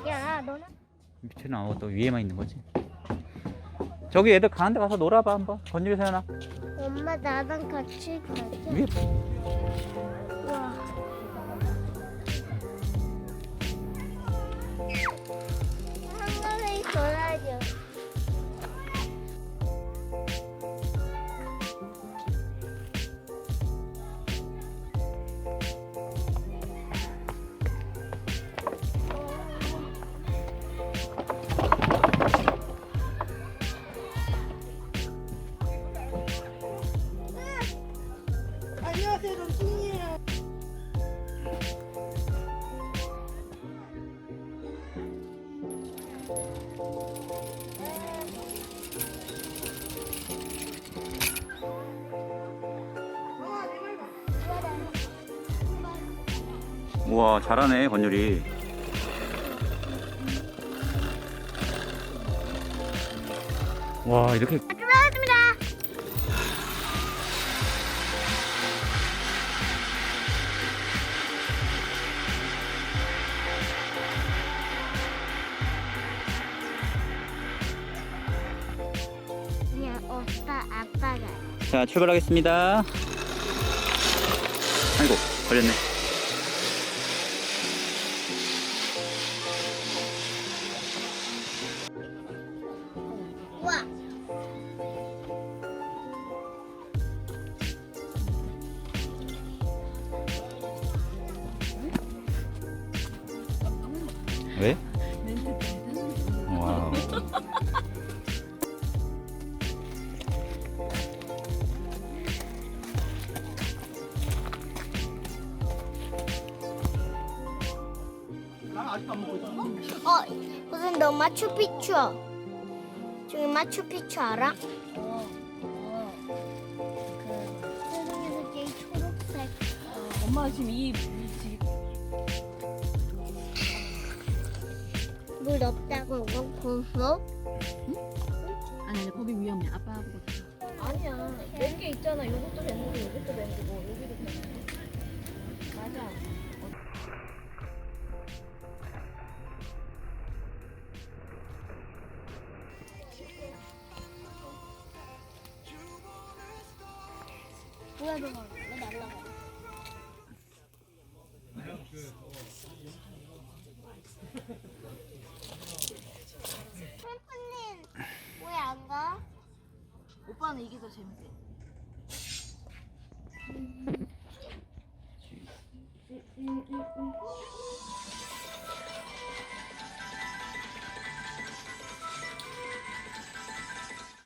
야, 너는 밑에는 아무것도 위에만 있는 거지. 저기 애들 가는데 가서 놀아봐 한번. 건율이 세연아. 엄마 나랑 같이 가자. 위에. 와. 한가위 돌아줘. 안녕하세요, 정순이에요. 우와 잘하네 건율이. 와 이렇게. 들어왔습니다. 그냥 오빠 아빠가. 자 출발하겠습니다. 아이고 걸렸네. 와. 왜? 와우. 무슨 너 마추픽추. 저기 마추픽추 알아? 세상에서 제일 초록색. 엄마 지금 지금 물 없다고 보고. 아니 거기 위험해. 아빠 보고. 아니야. 맹게 있잖아. 요것도 맹고, 요것도 맹고, 여기도 맹고. 맞아. 뭐야 저거? 왜 날라가? 캠프님 왜 안 가? 오빠는 이게 더 재밌대.